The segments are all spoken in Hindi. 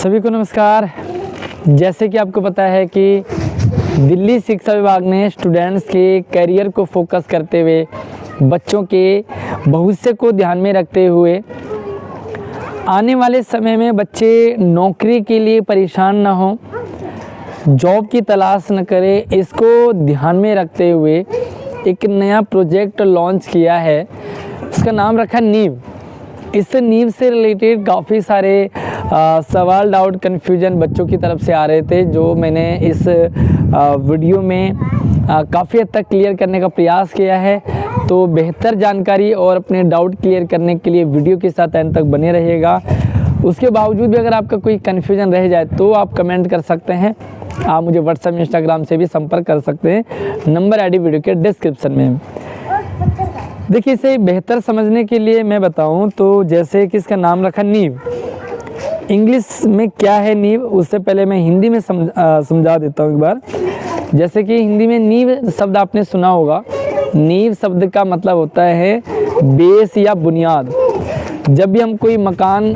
सभी को नमस्कार। जैसे कि आपको पता है कि दिल्ली शिक्षा विभाग ने स्टूडेंट्स के करियर को फोकस करते हुए बच्चों के भविष्य को ध्यान में रखते हुए आने वाले समय में बच्चे नौकरी के लिए परेशान ना हो, जॉब की तलाश न करें, इसको ध्यान में रखते हुए एक नया प्रोजेक्ट लॉन्च किया है। इसका नाम रखा नीव। इस नीव से रिलेटेड काफ़ी सारे सवाल, डाउट, कन्फ्यूजन बच्चों की तरफ से आ रहे थे, जो मैंने इस वीडियो में काफ़ी हद तक क्लियर करने का प्रयास किया है। तो बेहतर जानकारी और अपने डाउट क्लियर करने के लिए वीडियो के साथ एंड तक बने रहिएगा। उसके बावजूद भी अगर आपका कोई कन्फ्यूजन रह जाए तो आप कमेंट कर सकते हैं। आप मुझे व्हाट्सएप, इंस्टाग्राम से भी संपर्क कर सकते हैं, नंबर आईडी वीडियो के डिस्क्रिप्शन में। देखिए, इसे बेहतर समझने के लिए मैं बताऊं तो जैसे कि इसका नाम रखा नीव। इंग्लिश में क्या है नीव, उससे पहले मैं हिंदी में समझा देता हूं एक बार। जैसे कि हिंदी में नीव शब्द आपने सुना होगा। नीव शब्द का मतलब होता है बेस या बुनियाद। जब भी हम कोई मकान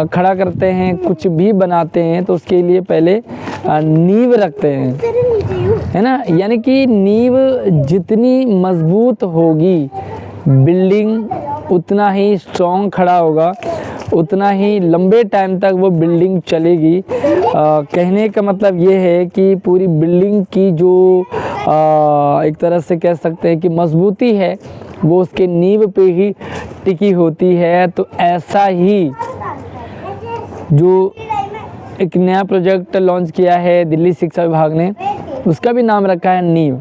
खड़ा करते हैं, कुछ भी बनाते हैं, तो उसके लिए पहले नींव रखते हैं, है ना। यानी कि नींव जितनी मजबूत होगी, बिल्डिंग उतना ही स्ट्रॉन्ग खड़ा होगा, उतना ही लंबे टाइम तक वो बिल्डिंग चलेगी। कहने का मतलब ये है कि पूरी बिल्डिंग की जो एक तरह से कह सकते हैं कि मजबूती है, वो उसके नींव पे ही टिकी होती है। तो ऐसा ही जो एक नया प्रोजेक्ट लॉन्च किया है दिल्ली शिक्षा विभाग ने, उसका भी नाम रखा है नीव।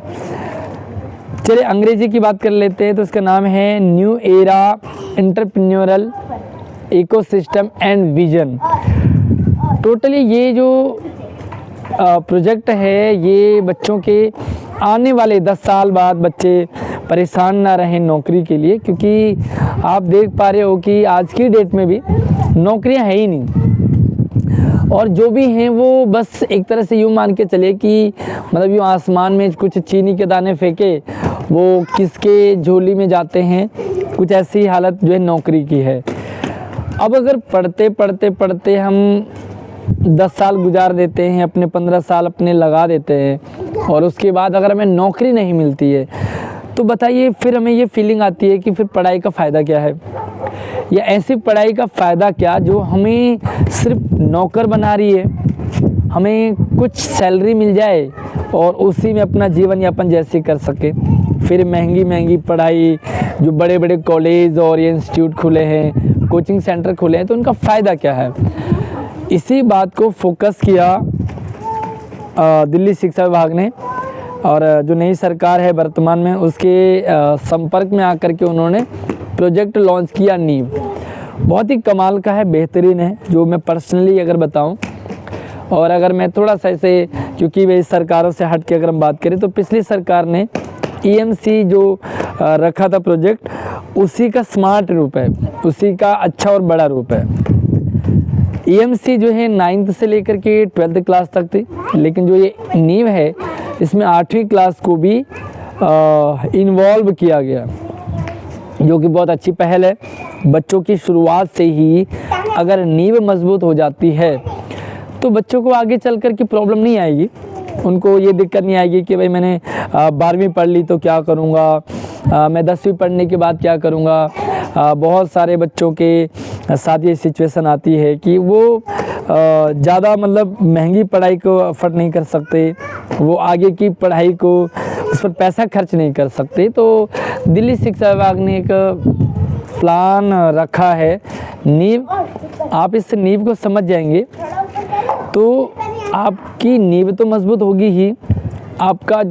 चलिए अंग्रेजी की बात कर लेते हैं। तो इसका नाम है new era entrepreneurial ecosystem and vision. Totally ये जो प्रोजेक्ट है, ये बच्चों के आने वाले 10 साल बाद बच्चे परेशान ना रहें नौकरी के लिए, क्योंकि आप देख पा रहे हो कि आज की डेट में भी नौकरियां है ही नहीं। और जो भी हैं वो बस एक तरह से यूँ मान के चले कि मतलब यूँ आसमान में कुछ चीनी के दाने फेंके, वो किसके झोली में जाते हैं। कुछ ऐसी हालत जो है नौकरी की है। अब अगर पढ़ते पढ़ते पढ़ते हम 10 साल गुजार देते हैं, अपने 15 साल अपने लगा देते हैं, और उसके बाद अगर हमें नौकरी नहीं मिलती है, तो बताइए फिर हमें ये फीलिंग आती है कि फिर पढ़ाई का फ़ायदा क्या है, या ऐसी पढ़ाई का फ़ायदा क्या जो हमें सिर्फ नौकर बना रही है। हमें कुछ सैलरी मिल जाए और उसी में अपना जीवन यापन जैसे कर सके। फिर महंगी महंगी पढ़ाई, जो बड़े बड़े कॉलेज और इंस्टीट्यूट खुले हैं, कोचिंग सेंटर खुले हैं, तो उनका फ़ायदा क्या है। इसी बात को फोकस किया दिल्ली शिक्षा विभाग ने, और जो नई सरकार है वर्तमान में, उसके संपर्क में आकर के उन्होंने प्रोजेक्ट लॉन्च किया नीव। बहुत ही कमाल का है, बेहतरीन है, जो मैं पर्सनली अगर बताऊं। और अगर मैं थोड़ा सा ऐसे, क्योंकि वे सरकारों से हट के अगर हम बात करें, तो पिछली सरकार ने EMC जो रखा था प्रोजेक्ट, उसी का स्मार्ट रूप है, उसी का अच्छा और बड़ा रूप है। EMC जो है 9th से लेकर के 12th क्लास तक थी, लेकिन जो ये नीव है, इसमें 8वीं क्लास को भी इन्वॉल्व किया गया, जो कि बहुत अच्छी पहल है। बच्चों की शुरुआत से ही अगर नींव मजबूत हो जाती है, तो बच्चों को आगे चल कर के प्रॉब्लम नहीं आएगी। उनको ये दिक्कत नहीं आएगी कि भाई मैंने 12वीं पढ़ ली तो क्या करूँगा, मैं 10वीं पढ़ने के बाद क्या करूँगा। बहुत सारे बच्चों के साथ ये सिचुएशन आती है कि वो ज़्यादा मतलब महंगी पढ़ाई को अफोर्ड नहीं कर सकते, वो आगे की पढ़ाई को उस पर पैसा खर्च नहीं कर सकते। तो दिल्ली शिक्षा विभाग ने एक प्लान रखा है नीव। आप इस नीव को समझ जाएंगे तो आपकी नींव तो मजबूत होगी ही, आपकी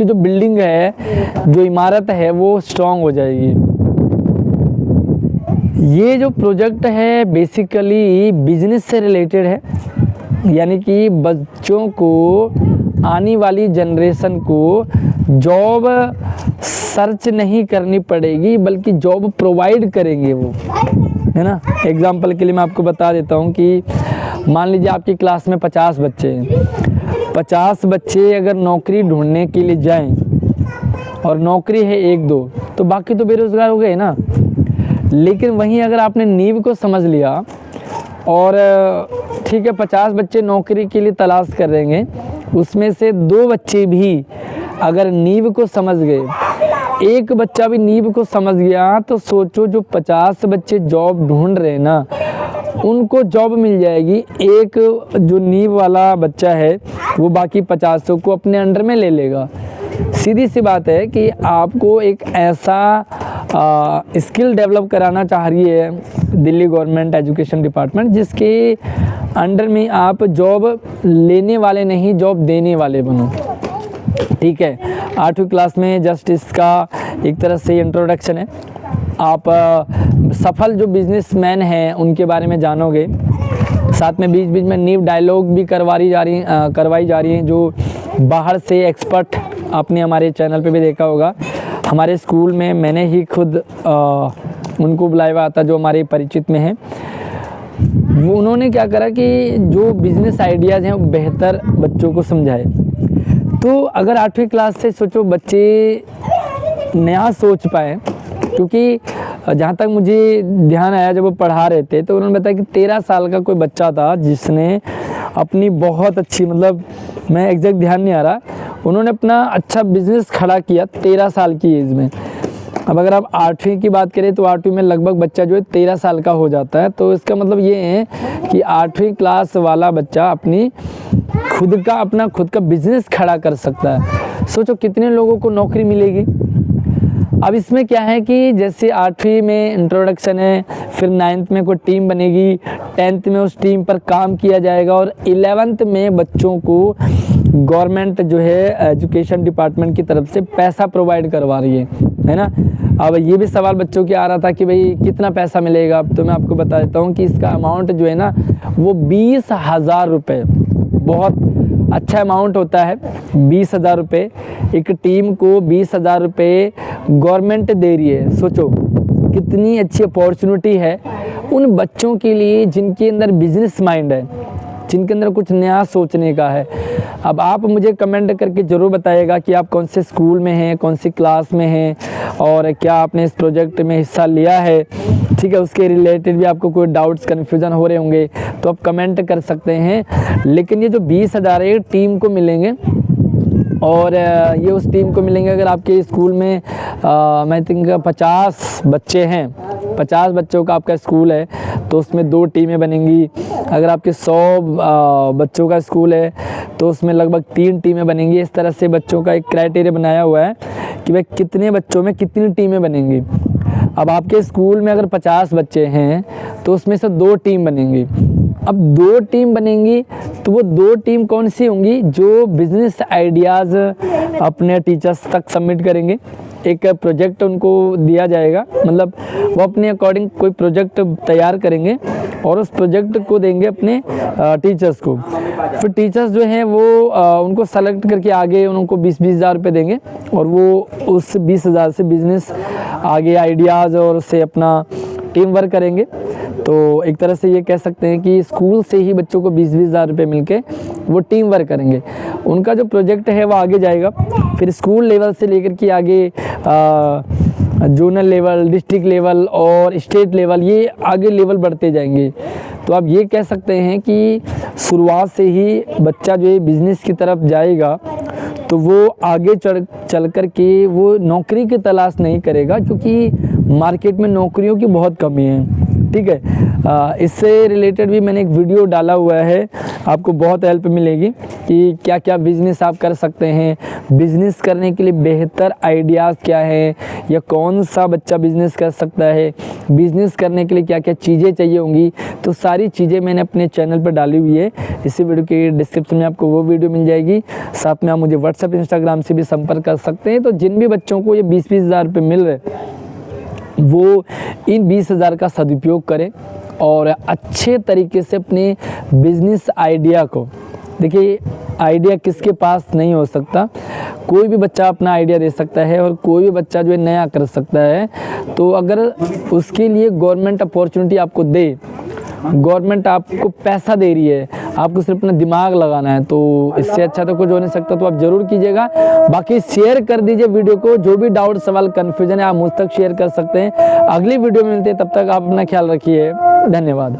जो बिल्डिंग है, जो इमारत है, वो स्ट्रांग हो जाएगी। ये जो प्रोजेक्ट है बेसिकली बिजनेस से रिलेटेड है, यानी कि बच्चों को, आने वाली जनरेशन को जॉब सर्च नहीं करनी पड़ेगी, बल्कि जॉब प्रोवाइड करेंगे वो, है ना। एग्जाम्पल के लिए मैं आपको बता देता हूँ कि मान लीजिए आपकी क्लास में 50 बच्चे हैं। 50 बच्चे अगर नौकरी ढूंढने के लिए जाएं और नौकरी है 1-2, तो बाकी तो बेरोज़गार हो गए ना। लेकिन वहीं अगर आपने नींव को समझ लिया और ठीक है 50 बच्चे नौकरी के लिए तलाश कर रहे हैं, उसमें से 2 बच्चे भी अगर नींव को समझ गए, एक बच्चा भी नींव को समझ गया, तो सोचो जो 50 बच्चे जॉब ढूंढ रहे हैं ना, उनको जॉब मिल जाएगी। एक जो नींव वाला बच्चा है वो बाकी 50 को अपने अंडर में ले लेगा। सीधी सी बात है कि आपको एक ऐसा स्किल डेवलप कराना चाह रही है दिल्ली गवर्नमेंट एजुकेशन डिपार्टमेंट, जिसके अंडर में आप जॉब लेने वाले नहीं, जॉब देने वाले बनो। ठीक है, 8वीं क्लास में जस्ट इसका एक तरह से इंट्रोडक्शन है। आप सफल जो बिजनेसमैन हैं उनके बारे में जानोगे, साथ में बीच बीच में न्यू डायलॉग भी करवाई जा रही हैं जो बाहर से एक्सपर्ट आपने हमारे चैनल पे भी देखा होगा। हमारे स्कूल में मैंने ही खुद उनको बुलाया हुआ था जो हमारे परिचित में हैं। वो उन्होंने क्या करा कि जो बिज़नेस आइडियाज़ हैं वो बेहतर बच्चों को समझाए। तो अगर 8वीं क्लास से सोचो बच्चे नया सोच पाए, क्योंकि जहाँ तक मुझे ध्यान आया जब वो पढ़ा रहे थे तो उन्होंने बताया कि 13 साल का कोई बच्चा था जिसने अपनी बहुत अच्छी, मतलब मैं एग्जैक्ट ध्यान नहीं आ रहा, उन्होंने अपना अच्छा बिजनेस खड़ा किया 13 साल की एज में। अब अगर आप 8वीं की बात करें तो 8वीं में लगभग बच्चा जो है 13 साल का हो जाता है। तो इसका मतलब ये है कि 8वीं क्लास वाला बच्चा अपना खुद का बिजनेस खड़ा कर सकता है। सोचो कितने लोगों को नौकरी मिलेगी। अब इसमें क्या है कि जैसे 8वीं में इंट्रोडक्शन है, फिर 9th में कोई टीम बनेगी, 10th में उस टीम पर काम किया जाएगा और 11th में बच्चों को गवर्नमेंट जो है एजुकेशन डिपार्टमेंट की तरफ से पैसा प्रोवाइड करवा रही है ना। अब ये भी सवाल बच्चों के आ रहा था कि भाई कितना पैसा मिलेगा, तो मैं आपको बता देता हूँ कि इसका अमाउंट जो है ना वो 20,000 रुपये, बहुत अच्छा अमाउंट होता है। 20,000 रुपये एक टीम को 20,000 रुपये गवर्नमेंट दे रही है। सोचो कितनी अच्छी अपॉर्चुनिटी है उन बच्चों के लिए जिनके अंदर बिजनेस माइंड है, जिनके अंदर कुछ नया सोचने का है। अब आप मुझे कमेंट करके ज़रूर बताइएगा कि आप कौन से स्कूल में हैं, कौन सी क्लास में हैं और क्या आपने इस प्रोजेक्ट में हिस्सा लिया है। ठीक है, उसके रिलेटेड भी आपको कोई डाउट्स कन्फ्यूज़न हो रहे होंगे तो आप कमेंट कर सकते हैं। लेकिन ये जो 20,000 है टीम को मिलेंगे और ये उस टीम को मिलेंगे अगर आपके स्कूल में मैं थिंक 50 बच्चे हैं, 50 बच्चों का आपका स्कूल है तो उसमें 2 टीमें बनेंगी। अगर आपके 100 बच्चों का स्कूल है तो उसमें लगभग 3 टीमें बनेंगी। इस तरह से बच्चों का एक क्राइटेरिया बनाया हुआ है कि भाई कितने बच्चों में कितनी टीमें बनेंगी। अब आपके स्कूल में अगर 50 बच्चे हैं तो उसमें से 2 टीम बनेंगी। अब 2 टीम बनेंगी तो वो 2 टीम कौन सी होंगी, जो बिजनेस आइडियाज़ अपने टीचर्स तक सबमिट करेंगे। एक प्रोजेक्ट उनको दिया जाएगा, मतलब वो अपने अकॉर्डिंग कोई प्रोजेक्ट तैयार करेंगे और उस प्रोजेक्ट को देंगे अपने टीचर्स को। फिर टीचर्स जो हैं वो उनको सेलेक्ट करके आगे उनको 20,000 रुपये देंगे और वो उस 20,000 से बिज़नेस आगे आइडियाज़ और उससे अपना टीम वर्क करेंगे। तो एक तरह से ये कह सकते हैं कि स्कूल से ही बच्चों को 20,000 रुपये मिलके वो टीम वर्क करेंगे। उनका जो प्रोजेक्ट है वो आगे जाएगा, फिर स्कूल लेवल से लेकर के आगे जोनल लेवल, डिस्ट्रिक्ट लेवल और स्टेट लेवल, ये आगे लेवल बढ़ते जाएंगे। तो आप ये कह सकते हैं कि शुरुआत से ही बच्चा जो है बिज़नेस की तरफ जाएगा तो वो आगे चल कर के वो नौकरी की तलाश नहीं करेगा, क्योंकि मार्केट में नौकरियों की बहुत कमी है। ठीक है, इससे रिलेटेड भी मैंने एक वीडियो डाला हुआ है, आपको बहुत हेल्प मिलेगी कि क्या क्या बिज़नेस आप कर सकते हैं, बिज़नेस करने के लिए बेहतर आइडियाज़ क्या है या कौन सा बच्चा बिज़नेस कर सकता है, बिज़नेस करने के लिए क्या क्या चीज़ें चाहिए होंगी। तो सारी चीज़ें मैंने अपने चैनल पर डाली हुई है, इसी वीडियो के डिस्क्रिप्शन में आपको वो वीडियो मिल जाएगी। साथ में आप मुझे व्हाट्सएप, इंस्टाग्राम से भी संपर्क कर सकते हैं। तो जिन भी बच्चों को ये 20,000 रुपये मिल रहे वो इन 20,000 का सदुपयोग करें और अच्छे तरीके से अपने बिज़नेस आइडिया को, देखिए आइडिया किसके पास नहीं हो सकता, कोई भी बच्चा अपना आइडिया दे सकता है और कोई भी बच्चा जो है नया कर सकता है। तो अगर उसके लिए गवर्नमेंट अपॉर्चुनिटी आपको दे, गवर्नमेंट आपको पैसा दे रही है, आपको सिर्फ अपना दिमाग लगाना है, तो इससे अच्छा तो कुछ हो नहीं सकता। तो आप ज़रूर कीजिएगा। बाकी शेयर कर दीजिए वीडियो को, जो भी डाउट, सवाल, कन्फ्यूजन है आप मुझ तक शेयर कर सकते हैं। अगली वीडियो में मिलते हैं, तब तक आप अपना ख्याल रखिए। धन्यवाद।